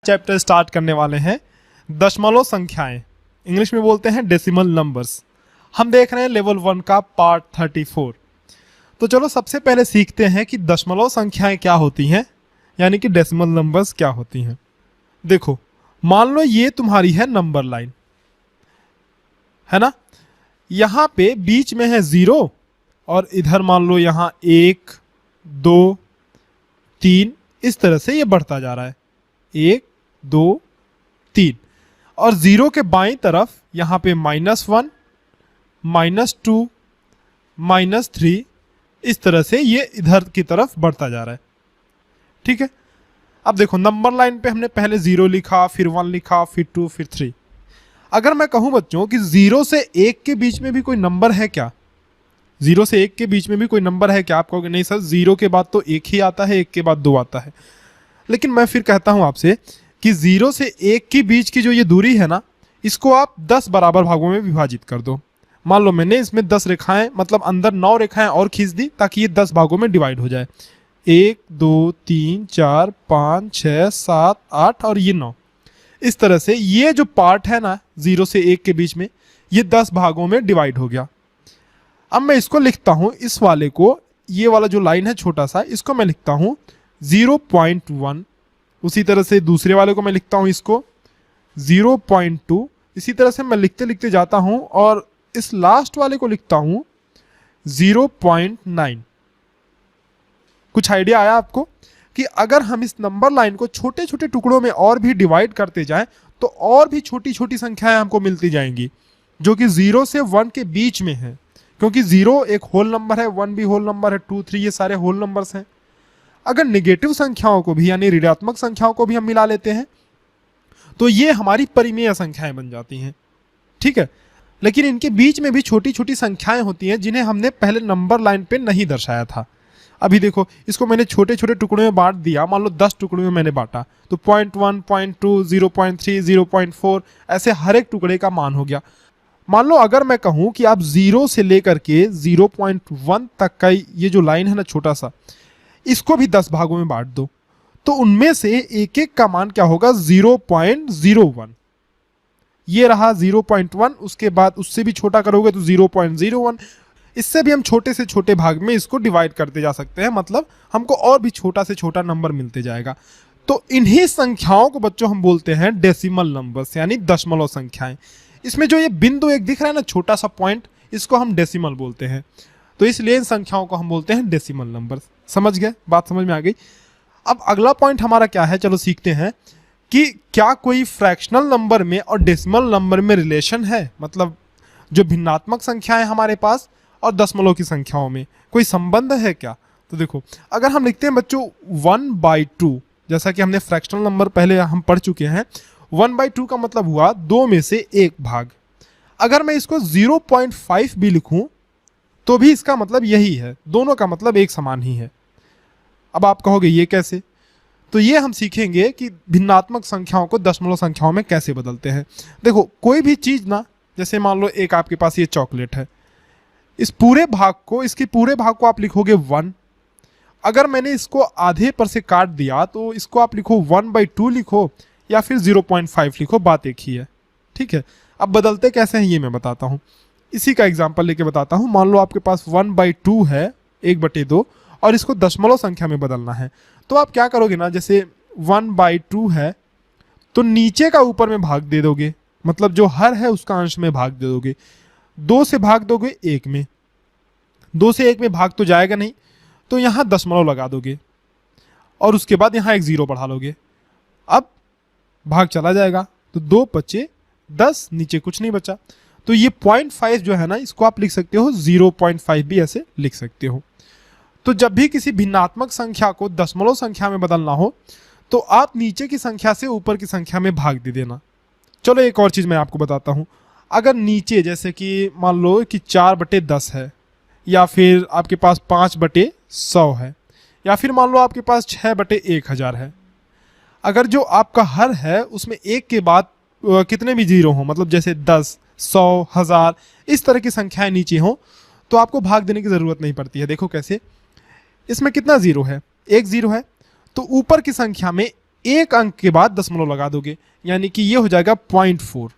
Chapter start करने वाले हैं दशमलव संख्याएं, इंग्लिश में बोलते हैं डेसिमल नंबर्स। हम देख रहे हैं लेवल 1 का पार्ट 34। तो चलो सबसे पहले सीखते हैं कि दशमलव संख्याएं क्या होती हैं, यानी कि डेसिमल नंबर्स क्या होती हैं। देखो, मान लो ये तुम्हारी है नंबर लाइन, है ना। यहाँ पे बीच में है 0 और इधर मान लो यहाँ 1 2 3, इस तरह से ये बढ़ता जा रहा है 1 2 3, और 0 के बाईं तरफ यहाँ पे -1 -2 -3, इस तरह से ये इधर की तरफ बढ़ता जा रहा है। ठीक है, अब देखो नंबर लाइन पे हमने पहले 0 लिखा, फिर 1 लिखा, फिर 2, फिर 3। अगर मैं कहूं बच्चों कि 0 से 1 के बीच में भी कोई नंबर है क्या, 0 से 1 के बीच में भी कोई नंबर है क्या, आप कहोगे नहीं सर 0 के बाद तो 1 ही आता है, 1 के बाद 2 आता है। लेकिन मैं फिर कहता हूं आपसे कि 0 से 1 के बीच की जो ये दूरी है ना, इसको आप 10 बराबर भागों में विभाजित कर दो। मान लो मैंने इसमें 10 रेखाएं, मतलब अंदर 9 रेखाएं और खींच दी ताकि ये 10 भागों में डिवाइड हो जाए। 1 2 3 4 5 6 7 8 और ये 9। इस तरह से ये जो पार्ट है ना 0 से 1 के बीच में, ये 10 भागों में डिवाइड हो गया। अब मैं इसको लिखता हूं, इस वाले को, ये वाला जो लाइन है छोटा सा, इसको मैं लिखता हूं 0.1। उसी तरह से दूसरे वाले को मैं लिखता हूं इसको 0.2। इसी तरह से मैं लिखते लिखते जाता हूं और इस लास्ट वाले को लिखता हूं 0.9। कुछ आइडिया आया आपको कि अगर हम इस नंबर लाइन को छोटे छोटे टुकड़ों में और भी डिवाइड करते जाएं तो और भी छोटी छोटी संख्याएं हमको मिलती जाएंगी जो कि 0 से 1 के बीच में है, क्योंकि 0 एक होल नंबर है, 1 भी होल नंबर है, 2 3 ये सारे होल नंबर्स हैं। अगर नेगेटिव संख्याओं को भी, यानी ऋणात्मक संख्याओं को भी हम मिला लेते हैं तो ये हमारी परिमेय संख्याएं बन जाती हैं। ठीक है, लेकिन इनके बीच में भी छोटी छोटी संख्याएं होती हैं जिन्हें हमने पहले नंबर लाइन पे नहीं दर्शाया था। अभी देखो, इसको मैंने छोटे छोटे टुकड़ों में बांट दिया, मान लो 10 टुकड़ों में मैंने बांटा, तो 0.1 0.2 0.3 0.4 ऐसे हर एक टुकड़े का मान हो गया। मान लो अगर मैं कहूं कि आप 0 से लेकर के 0.1 तक का ये जो लाइन है ना छोटा सा, इसको भी 10 भागों में बांट दो, तो उनमें से एक एक का मान क्या होगा 0.01। ये रहा 0.1, उसके बाद उससे भी छोटा करोगे तो 0.01। इससे भी हम छोटे से छोटे भाग में इसको डिवाइड करते जा सकते हैं, मतलब हमको और भी छोटा से छोटा नंबर मिलते जाएगा। तो इन्हीं संख्याओं को बच्चों हम बोलते हैं डेसिमल नंबर्स, यानी दशमलव संख्याएं। इसमें जो ये बिंदु एक दिख रहा है ना छोटा सा पॉइंट, इसको हम डेसिमल बोलते हैं। तो इसलिए इन संख्याओं को हम बोलते हैं डेसिमल नंबर्स। समझ गए, बात समझ में आ गई। अब अगला पॉइंट हमारा क्या है, चलो सीखते हैं कि क्या कोई फ्रैक्शनल नंबर में और डेसिमल नंबर में रिलेशन है, मतलब जो भिन्नात्मक संख्याएं हमारे पास और दशमलव की संख्याओं में कोई संबंध है क्या। तो देखो, अगर हम लिखते हैं बच्चों 1/2, जैसा कि हमने फ्रैक्शनल नंबर पहले हम पढ़ चुके हैं, 1/2 का मतलब हुआ 2 में से 1 भाग। अगर मैं इसको 0.5 भी लिखूं तो भी इसका मतलब यही है, दोनों का मतलब एक समान ही है। अब आप कहोगे ये कैसे, तो ये हम सीखेंगे कि भिन्नात्मक संख्याओं को दशमलव संख्याओं में कैसे बदलते हैं। देखो, कोई भी चीज ना, जैसे मान लो एक आपके पास ये चॉकलेट है, इस पूरे भाग को, इसके पूरे भाग को आप लिखोगे 1। अगर मैंने इसको आधे पर से काट दिया तो इसको आप लिखो 1/2 लिखो या फिर 0.5 लिखो, बात एक ही है। ठीक है, अब बदलते कैसे हैं ये मैं बताता हूँ, इसी का एग्जाम्पल लेके बताता हूँ। मान लो आपके पास 1/2 है, 1/2, और इसको दशमलव संख्या में बदलना है। तो आप क्या करोगे ना, जैसे 1/2 है तो नीचे का ऊपर में भाग दे दोगे, मतलब जो हर है उसका अंश में भाग दे दोगे। 2 से भाग दोगे 1 में, 2 से 1 में भाग तो जाएगा नहीं, तो यहां दशमलव लगा दोगे और उसके बाद यहां एक 0 बढ़ा लोगे। अब भाग चला जाएगा तो 2 बचे 10, नीचे कुछ नहीं बचा। तो ये 0.5 जो है ना, इसको आप लिख सकते हो 0.5 भी ऐसे लिख सकते हो। तो जब भी किसी भिन्नात्मक संख्या को दशमलव संख्या में बदलना हो तो आप नीचे की संख्या से ऊपर की संख्या में भाग दे देना। चलो एक और चीज मैं आपको बताता हूं, अगर नीचे जैसे कि मान लो कि 4/10 है, या फिर आपके पास 5/100 है, या फिर मान लो आपके पास 6/1000 है। अगर जो आपका हर है उसमें 1 के बाद कितने भी 0 हो, मतलब जैसे 10 100 1000 इस तरह की संख्याएं नीचे हो, तो आपको भाग देने की जरूरत नहीं पड़ती है। देखो कैसे, इसमें कितना 0 है, 1 0 है, तो ऊपर की संख्या में एक अंक के बाद दशमलव लगा दोगे, यानी कि ये हो जाएगा 0.4।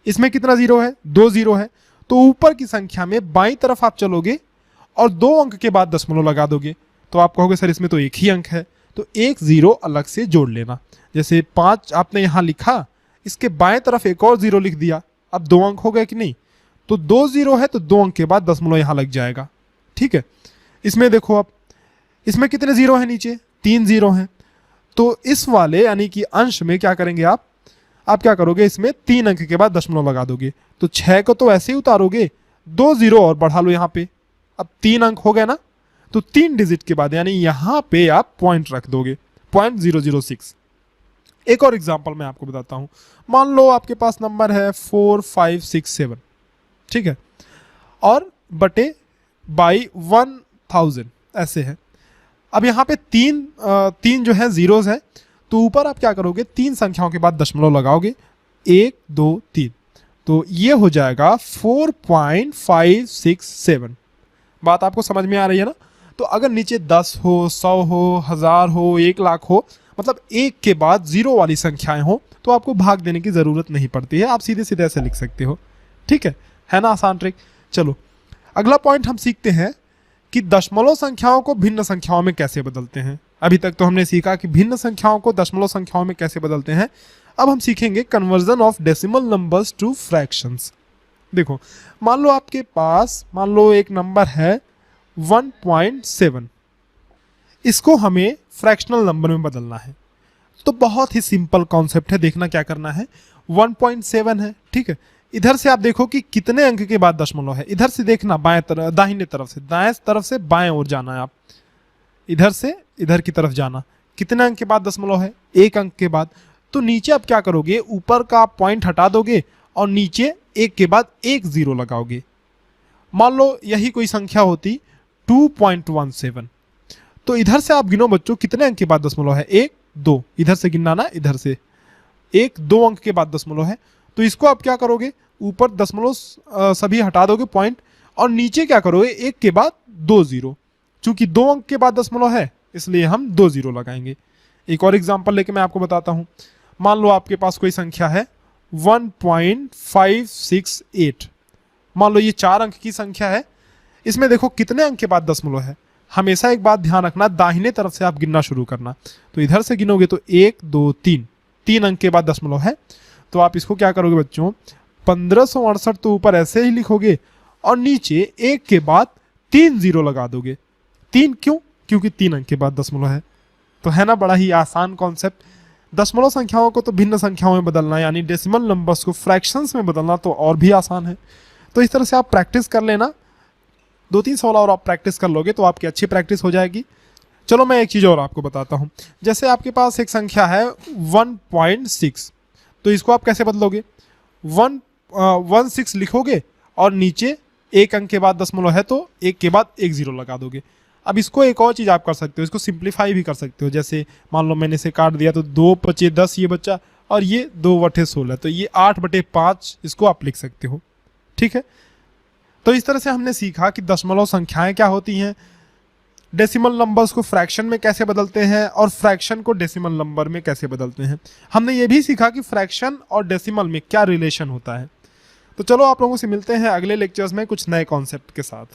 इसमें कितना जीरो है? 2 जीरो है। तो ऊपर की संख्या में बाईं तरफ आप चलोगे और 2 अंक के बाद दशमलव लगा दोगे, तो आप कहोगे सर इसमें तो एक ही अंक है, तो एक जीरो अलग से जोड़ लेना। जैसे 5 आपने यहां लिखा, इसके बाएं तरफ एक और जीरो लिख दिया, अब 2 अंक हो गए कि नहीं? तो 2 जीरो है तो 2 अंक के बाद दशमलव यहां लग जाएगा। ठीक है, इसमें देखो अब इसमें कितने जीरो है? नीचे 3 जीरो हैं। तो इस वाले यानी कि अंश में क्या करेंगे आप क्या करोगे? इसमें 3 अंक के बाद दशमलव लगा दोगे, तो 6 को तो ऐसे ही उतारोगे, 2 जीरो और बढ़ा लो यहाँ पे, अब 3 अंक हो गए ना, तो 3 डिजिट के बाद यानी यहां पे आप पॉइंट रख दोगे 0.006। एक और एग्जांपल मैं आपको बताता हूं। मान लो आपके पास नंबर है 4567, ठीक है, और बटे बाई 1000 ऐसे है। अब यहाँ पे तीन जो है जीरोस है, तो ऊपर आप क्या करोगे? 3 संख्याओं के बाद दशमलव लगाओगे, 1 2 3, तो ये हो जाएगा 4.567। बात आपको समझ में आ रही है ना? तो अगर नीचे 10 हो, 100 हो, 1000 हो, 1 लाख हो, मतलब एक के बाद जीरो वाली संख्याएं हो, तो आपको भाग देने की जरूरत नहीं पड़ती है, आप सीधे सीधे ऐसे लिख सकते हो। ठीक है ना? आसान ट्रिक। चलो अगला पॉइंट हम सीखते हैं कि दशमलव संख्याओं को भिन्न संख्याओं में कैसे बदलते हैं। अभी तक तो हमने सीखा कि भिन्न संख्याओं को दशमलव संख्याओं में कैसे बदलते हैं। अब हम सीखेंगे conversion of decimal numbers two fractions. देखो, मान लो आपके पास एक नंबर है 1.7, इसको हमें फ्रैक्शनल नंबर में बदलना है। तो बहुत ही सिंपल कॉन्सेप्ट है, देखना क्या करना है। 1.7 है, ठीक है, इधर से आप देखो कि कितने अंक के बाद दशमलव है। इधर से देखना, दाहिने तरफ से, दाएं तरफ से बाएं ओर जाना है आप, इधर से इधर की तरफ जाना। कितने अंक के बाद दशमलव है? 1 अंक के बाद। तो नीचे आप क्या करोगे? ऊपर का पॉइंट हटा दोगे और नीचे 1 के बाद 1 जीरो लगाओगे। मान लो यही कोई संख्या होती 2.17, तो इधर से आप गिनो बच्चों कितने अंक के बाद दशमलव है? 1 2, इधर से गिनना ना, इधर से 1 2 अंक के बाद दशमलव है। तो इसको आप क्या करोगे? ऊपर दशमलव सभी हटा दोगे पॉइंट, और नीचे क्या करोगे? 1 के बाद 2 जीरो। चूंकि 2 अंक के बाद दशमलव है इसलिए हम 2 जीरो लगाएंगे। एक और एग्जांपल लेके मैं आपको बताता हूं। मान लो आपके पास कोई संख्या है 1.568, मान लो ये 4 अंक की संख्या है। इसमें देखो कितने अंक के बाद दशमलव है। हमेशा एक बात ध्यान रखना, दाहिने तरफ से आप गिनना शुरू करना। तो इधर से गिनोगे तो 1 2 3, 3 अंक के बाद दशमलव है। तो आप इसको क्या करोगे बच्चों? 1568 तो ऊपर ऐसे ही लिखोगे और नीचे 1 के बाद 3 जीरो लगा दोगे। 3 क्यों? क्योंकि 3 अंक के बाद दशमलव है। तो है ना, बड़ा ही आसान कॉन्सेप्ट। दशमलव संख्याओं को तो भिन्न संख्याओं में बदलना, यानी डेसिमल नंबर्स को फ्रैक्शंस में बदलना तो और भी आसान है। तो इस तरह से आप प्रैक्टिस कर लेना, 2-3 सवाल और आप प्रैक्टिस कर लोगे तो आपकी अच्छी प्रैक्टिस हो जाएगी। चलो मैं एक चीज़ और आपको बताता हूँ। जैसे आपके पास एक संख्या है 1.6, तो इसको आप कैसे बदलोगे? 1.16 लिखोगे और नीचे 1 अंक के बाद दशमलव है तो 1 के बाद 1 जीरो लगा दोगे। अब इसको एक और चीज़ आप कर सकते हो, इसको सिंप्लीफाई भी कर सकते हो। जैसे मान लो मैंने इसे काट दिया तो 2 × 10 ये बच्चा, और ये 2/16, तो ये 8/5 इसको आप लिख सकते हो। ठीक है, तो इस तरह से हमने सीखा कि दशमलव संख्याएं क्या होती हैं, डेसिमल नंबर्स को फ्रैक्शन में कैसे बदलते हैं और फ्रैक्शन को डेसिमल नंबर में कैसे बदलते हैं। हमने ये भी सीखा कि फ्रैक्शन और डेसिमल में क्या रिलेशन होता है। तो चलो आप लोगों से मिलते हैं अगले लेक्चर्स में कुछ नए कॉन्सेप्ट के साथ।